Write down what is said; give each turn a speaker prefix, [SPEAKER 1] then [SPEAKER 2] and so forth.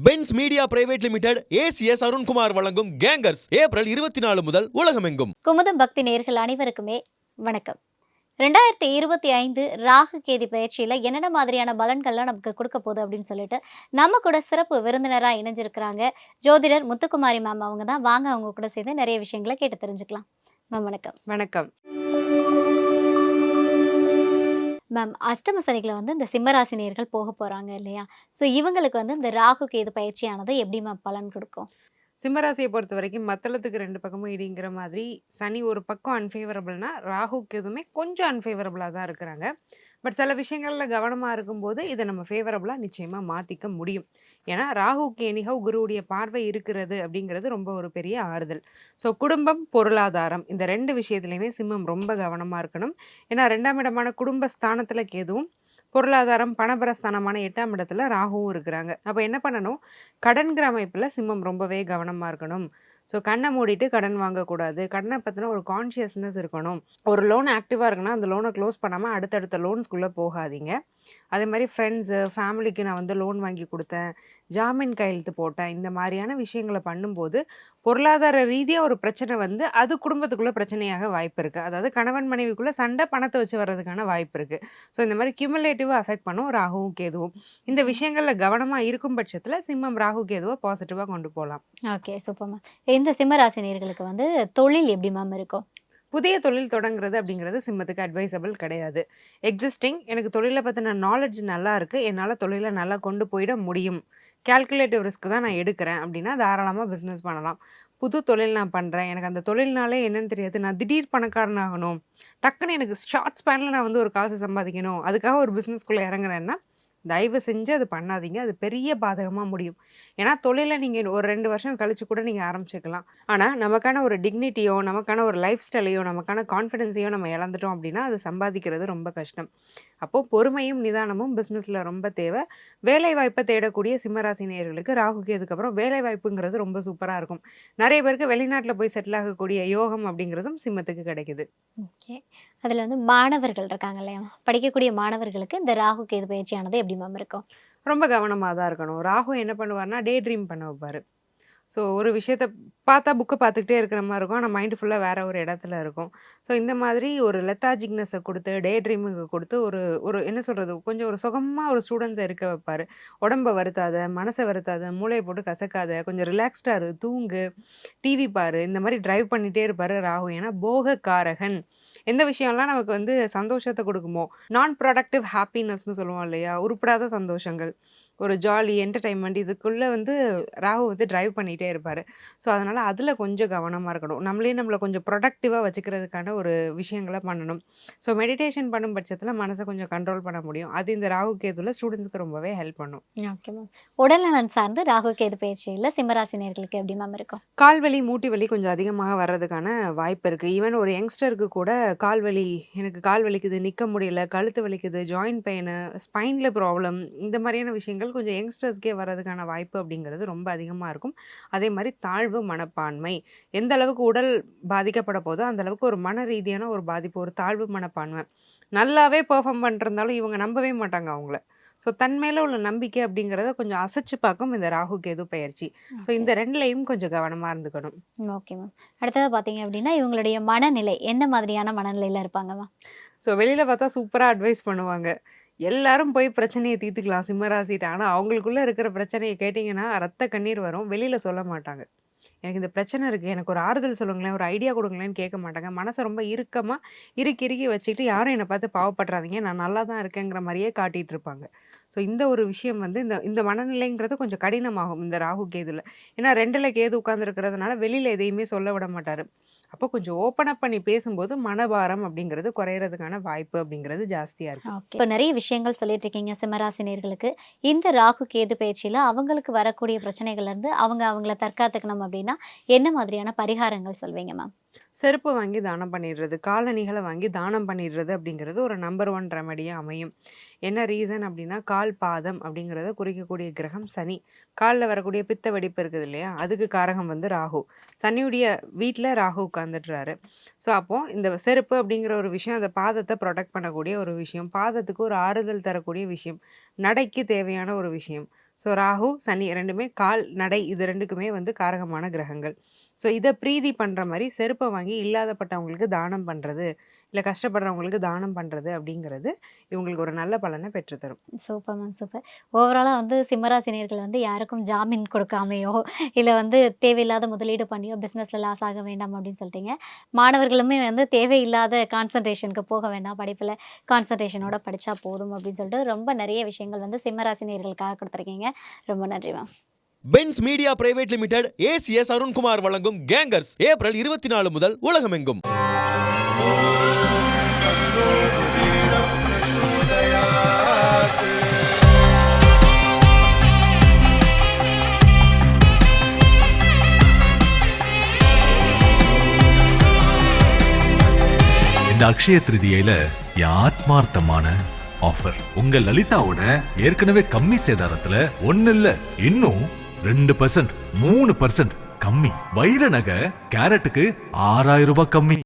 [SPEAKER 1] Benz media private limited ACS Arunkumar வழங்கும் Gangers April 24 முதல் உலகமெங்கும்.
[SPEAKER 2] குமுதம் பக்தி நேயர்கள் அனைவருக்குமே வணக்கம். 2025 ராகு கேது பயிற்சியில என்னென்ன மாதிரியான பலன்கள்லாம் நமக்கு கொடுக்க போகுது அப்படின்னு சொல்லிட்டு நம்ம கூட சிறப்பு விருந்தினராக இணைஞ்சிருக்கிறாங்க ஜோதிடர் முத்துக்குமாரி மேம். அவங்க தான். வாங்க அவங்க கூட சேர்ந்து நிறைய விஷயங்களை கேட்டு தெரிஞ்சுக்கலாம். மேம் வணக்கம்.
[SPEAKER 3] வணக்கம்
[SPEAKER 2] மேம், அஷ்டம சனிகளை இந்த சிம்மராசி நேயர்கள் போக போறாங்க இல்லையா? ஸோ இவங்களுக்கு இந்த ராகு கேது பயிற்சியானது எப்படி மேம் பலன் கொடுக்கும்?
[SPEAKER 3] சிம்மராசியை பொறுத்த வரைக்கும் மத்தளத்துக்கு ரெண்டு பக்கமும் இடிங்கிற மாதிரி சனி ஒரு பக்கம் அன்ஃபேவரபிள்னா ராகுக்கு எதுவுமே கொஞ்சம் அன்ஃபேவரபிளாக தான் இருக்கிறாங்க. பட் சில விஷயங்களில் கவனமாக இருக்கும்போது இதை நம்ம ஃபேவரபுளாக நிச்சயமாக மாற்றிக்க முடியும். ஏன்னா ராகுக்கு எனிஹவ் குருவுடைய பார்வை இருக்கிறது அப்படிங்கிறது ரொம்ப ஒரு பெரிய ஆறுதல். ஸோ குடும்பம் பொருளாதாரம் இந்த ரெண்டு விஷயத்துலையுமே சிம்மம் ரொம்ப கவனமாக இருக்கணும். ஏன்னா 2ஆம் இடமான குடும்ப ஸ்தானத்தில் கேதுவும் பொருளாதாரம் பணபரஸ்தானமான 8ஆம் இடத்துல ராகுவும் இருக்கிறாங்க. அப்போ என்ன பண்ணணும், கடன்கிற அமைப்பில் சிம்மம் ரொம்பவே கவனமாக இருக்கணும். ஸோ கண்ணை மூடிட்டு கடன் வாங்கக்கூடாது. கடனை பற்றின ஒரு கான்ஷியஸ்னஸ் இருக்கணும். ஒரு லோன் ஆக்டிவாக இருக்குன்னா அந்த லோனை க்ளோஸ் பண்ணாமல் அடுத்தடுத்த லோன்ஸ்குள்ளே போகாதீங்க. அதே மாதிரி ஃப்ரெண்ட்ஸு ஃபேமிலிக்கு நான் லோன் வாங்கி கொடுத்தேன், ஜாமீன் கையெழுத்து போட்டேன், இந்த மாதிரியான விஷயங்களை பண்ணும்போது பொருளாதார ரீதியாக ஒரு பிரச்சனை அது குடும்பத்துக்குள்ளே பிரச்சனையாக வாய்ப்பு இருக்குது. அதாவது கணவன் மனைவிக்குள்ளே சண்டை பணத்தை வச்சு வர்றதுக்கான வாய்ப்பு இருக்குது. ஸோ இந்த மாதிரி கியூமுலேட்டிவாக அஃபெக்ட் பண்ணும் ராகுவும் கேதுவும். இந்த விஷயங்களில் கவனமாக இருக்கும் பட்சத்தில் சிம்மம் ராகு கேதுவை பாசிட்டிவாக கொண்டு போகலாம்.
[SPEAKER 2] Okay, super ma'am. இந்த சிம்மராசினியர்களுக்கு தொழில் எப்படி மேம் இருக்கும்?
[SPEAKER 3] புதிய தொழில் தொடங்குறது அப்படிங்கிறது சிம்மத்துக்கு அட்வைசபிள் கிடையாது. எக்ஸிஸ்டிங் எனக்கு தொழிலை பற்றின நாலேஜ் நல்லா இருக்குது, என்னால் தொழிலை நல்லா கொண்டு போயிட முடியும், கேல்குலேட்டிவ் ரிஸ்க் தான் நான் எடுக்கிறேன் அப்படின்னா தாராளமாக பிஸ்னஸ் பண்ணலாம். புது தொழில் நான் பண்ணுறேன், எனக்கு அந்த தொழில்னாலே என்னன்னு தெரியாது, நான் திடீர் பணக்காரன் ஆகணும், டக்குன்னு எனக்கு ஷார்ட் ஸ்பேனில் நான் ஒரு காசு சம்பாதிக்கணும், அதுக்காக ஒரு பிஸ்னஸ்குள்ளே இறங்குறேன்னா தயவு செஞ்சு அது பண்ணாதீங்க. அது பெரிய பாதகமாக முடியும். ஏன்னா தொழிலை நீங்கள் ஒரு 2 வருஷம் கழிச்சு கூட நீங்கள் ஆரம்பிச்சுக்கலாம். ஆனால் நமக்கான ஒரு டிக்னிட்டியோ நமக்கான ஒரு லைஃப் ஸ்டைலையோ நமக்கான கான்ஃபிடென்ஸையோ நம்ம இழந்துட்டோம் அப்படின்னா அது சம்பாதிக்கிறது ரொம்ப கஷ்டம். அப்போது பொறுமையும் நிதானமும் பிஸ்னஸில் ரொம்ப தேவை. வேலை வாய்ப்பை தேடக்கூடிய சிம்மராசி நேயர்களுக்கு ராகு கேதுக்கப்புறம் வேலை வாய்ப்புங்கிறது ரொம்ப சூப்பராக இருக்கும். நிறைய பேருக்கு வெளிநாட்டில் போய் செட்டில் ஆகக்கூடிய யோகம் அப்படிங்கிறதும் சிம்மத்துக்கு கிடைக்குது.
[SPEAKER 2] ஓகே, அதில் மாணவர்கள் இருக்காங்க இல்லையா, படிக்கக்கூடிய மாணவர்களுக்கு இந்த ராகு கேது பயிற்சியானது எப்படி மேம் இருக்கும்?
[SPEAKER 3] ரொம்ப கவனமாக தான் இருக்கணும். ராகு என்ன பண்ணுவார்னா டே ட்ரீம் பண்ண வைப்பார். ஸோ ஒரு விஷயத்த பார்த்தா புக்கை பார்த்துக்கிட்டே இருக்கிற மாதிரி இருக்கும், ஆனால் மைண்டு ஃபுல்லாக வேறு ஒரு இடத்துல இருக்கும். ஸோ இந்த மாதிரி ஒரு லெத்தாஜிக்னஸை கொடுத்து டே ட்ரீமுக்கு கொடுத்து ஒரு ஒரு என்ன சொல்கிறது, கொஞ்சம் ஒரு சுகமாக ஒரு ஸ்டூடெண்ட்ஸை இருக்க வைப்பார். உடம்பை வருத்தாத, மனசை வருத்தாத, மூளையை போட்டு கசக்காத, கொஞ்சம் ரிலாக்ஸ்டாக இரு, தூங்கு, டிவி பாரு, இந்த மாதிரி ட்ரைவ் பண்ணிகிட்டே இருப்பார் ராகு. ஏன்னா போகக்காரகன். எந்த விஷயம்லாம் நமக்கு சந்தோஷத்தை கொடுக்குமோ, நான் ப்ரொடக்டிவ் ஹாப்பினஸ்னு சொல்லுவோம் இல்லையா, உருப்படாத சந்தோஷங்கள், ஒரு ஜாலி என்டர்டைன்மெண்ட், இதுக்குள்ளே ராகு ட்ரைவ் பண்ணிகிட்டே இருப்பார். ஸோ அதனால் அதில் கொஞ்சம் கவனமாக இருக்கணும். நம்மளை கொஞ்சம் ப்ரொடக்டிவாக வச்சுக்கிறதுக்கான ஒரு விஷயங்களை பண்ணணும். ஸோ மெடிடேஷன் பண்ணும் பட்சத்தில் மனசை கொஞ்சம் கண்ட்ரோல் பண்ண முடியும். அது இந்த ராகு கேதுல ஸ்டூடெண்ட்ஸ்க்கு ரொம்பவே ஹெல்ப் பண்ணும்.
[SPEAKER 2] Okay ma'am. உடல்நலன் சார்ந்து ராகு கேது பயிற்சியில் சிம்மராசினியர்களுக்கு எப்படி மேம் இருக்கும்?
[SPEAKER 3] கால்வலி மூட்டி வலி கொஞ்சம் அதிகமாக வர்றதுக்கான வாய்ப்பு இருக்குது. ஈவன் ஒரு யங்ஸ்டருக்கு கூட கால்வலி, எனக்கு கால் வலிக்குது, நிற்க முடியல, கழுத்து வலிக்குது, ஜாயின்ட் பெயின், ஸ்பைனில் ப்ராப்ளம், இந்த மாதிரியான விஷயங்கள் கொஞ்சம் யங்ஸ்டர்ஸ்க்கே வர்றதுக்கான வாய்ப்பு அப்படிங்கிறது ரொம்ப அதிகமாக இருக்கும். அதே மாதிரி தாழ்வு மனப்பான்மை, எந்த அளவுக்கு உடல் பாதிக்கப்பட போதோ அந்த அளவுக்கு ஒரு மன ரீதியான ஒரு பாதிப்பு, ஒரு தாழ்வு மனப்பான்மை. நல்லாவே பெர்ஃபார்ம் பண்ணிருந்தாலும் இவங்க நம்பவே மாட்டாங்க அவங்கள. ஸோ தன் மேலே உள்ள நம்பிக்கை அப்படிங்கிறத கொஞ்சம் அசைச்சு பார்க்கும் இந்த ராகு கேது பயிற்சி. ஸோ இந்த ரெண்டுலையும் கொஞ்சம் கவனமாக இருந்துக்கணும்.
[SPEAKER 2] Okay ma'am. அடுத்தது பார்த்தீங்க அப்படின்னா இவங்களுடைய மனநிலை எந்த மாதிரியான மனநிலையில் இருப்பாங்க மேம்?
[SPEAKER 3] ஸோ வெளியில் பார்த்தா சூப்பராக அட்வைஸ் பண்ணுவாங்க, எல்லாரும் போய் பிரச்சனையை தீர்த்துக்கலாம் சிம்மராசிட்ட. ஆனால் அவங்களுக்குள்ளே இருக்கிற பிரச்சனையை கேட்டிங்கன்னா ரத்த கண்ணீர் வரும், வெளியில் சொல்ல மாட்டாங்க. எனக்கு இந்த பிரச்சனை இருக்குது, எனக்கு ஒரு ஆறுதல் சொல்லுங்களேன், ஒரு ஐடியா கொடுங்களேன்னு கேட்க மாட்டாங்க. மனசை ரொம்ப இறுக்கமாக இறுக்கி வச்சுக்கிட்டு யாரும் என்னை பார்த்து பாவப்படுறாதீங்க, நான் நல்லா தான் இருக்கேங்கிற மாதிரியே காட்டிகிட்டு இருப்பாங்க. ஸோ இந்த ஒரு விஷயம் இந்த இந்த மனநிலைங்கிறது கொஞ்சம் கடினமாகும் இந்த ராகு கேதுல. ஏன்னா 2ல் கேது உட்காந்துருக்கிறதுனால வெளியில் எதையுமே சொல்ல விட மாட்டார். அப்போ கொஞ்சம் ஓப்பன் அப் பண்ணி பேசும்போது மனபாரம் அப்படிங்கிறது குறையிறதுக்கான வாய்ப்பு அப்படிங்கிறது ஜாஸ்தியாக இருக்குது.
[SPEAKER 2] இப்போ நிறைய விஷயங்கள் சொல்லிட்டு இருக்கீங்க சிம்மராசினியர்களுக்கு. இந்த ராகு கேது பயிற்சியில் அவங்களுக்கு வரக்கூடிய பிரச்சனைகள்லேருந்து அவங்கள தற்காத்துக்கணும் அப்படின்னா என்ன மாதிரியான பரிகாரங்கள் சொல்வீங்க மேம்?
[SPEAKER 3] செருப்பு வாங்கி தானம் பண்ணிடுறது, காலணிகளை வாங்கி தானம் பண்ணிடுறது அப்படிங்கிறது ஒரு நம்பர் 1 ரெமடியாக அமையும். என்ன ரீசன் அப்படின்னா, கால் பாதம் அப்படிங்கிறத குறிக்கக்கூடிய கிரகம் சனி. காலில் வரக்கூடிய பித்த வெடிப்பு இருக்குது இல்லையா, அதுக்கு காரகம் ராகு. சனியுடைய வீட்டில் ராகு உட்காந்துட்டுறாரு. ஸோ அப்போது இந்த செருப்பு அப்படிங்கிற ஒரு விஷயம் அந்த பாதத்தை ப்ரொடெக்ட் பண்ணக்கூடிய ஒரு விஷயம், பாதத்துக்கு ஒரு ஆறுதல் தரக்கூடிய விஷயம், நடைக்கு தேவையான ஒரு விஷயம். ஸோ ராகு சனி ரெண்டுமே கால் நடை இது ரெண்டுக்குமே வந்து காரகமான கிரகங்கள். ஸோ இதை பிரீதி பண்ணுற மாதிரி செருப்பை வாங்கி இல்லாதப்பட்டவங்களுக்கு தானம் பண்ணுறது, இல்லை கஷ்டப்படுறவங்களுக்கு தானம் பண்ணுறது அப்படிங்கிறது இவங்களுக்கு ஒரு நல்ல பலனை பெற்றுத்தரும்.
[SPEAKER 2] Super ma'am, super. ஓவராலாக வந்து சிம்மராசினியர்கள் வந்து யாருக்கும் ஜாமீன் கொடுக்காமையோ இல்லை வந்து தேவையில்லாத முதலீடு பண்ணியோ பிஸ்னஸில் லாஸ் ஆக வேண்டாம் அப்படின்னு சொல்லிட்டீங்க. மாணவர்களுமே வந்து தேவையில்லாத கான்சன்ட்ரேஷனுக்கு போக வேண்டாம், படிப்பில் கான்சன்ட்ரேஷனோட படித்தா போதும் அப்படின்னு சொல்லிட்டு ரொம்ப நிறைய விஷயங்கள் வந்து சிம்மராசினியர்களுக்காக கொடுத்துருக்கீங்க. ரொம்ப நன்றி ma'am.
[SPEAKER 1] Bens media private limited ACS Arunkumar வழங்கும் கேங்கர்ஸ் ஏப்ரல் 24 முதல் உலகமெங்கும்.
[SPEAKER 4] இந்த அக்ஷய திருதியில என் ஆத்மார்த்தமான ஆஃபர் உங்க லலிதாவோட ஏற்கனவே கம்மி சேதாரத்துல 1 இல்ல இன்னும் 2%, 3% கம்மி. வைர நகை கேரட்டுக்கு 6000 ரூபாய் கம்மி.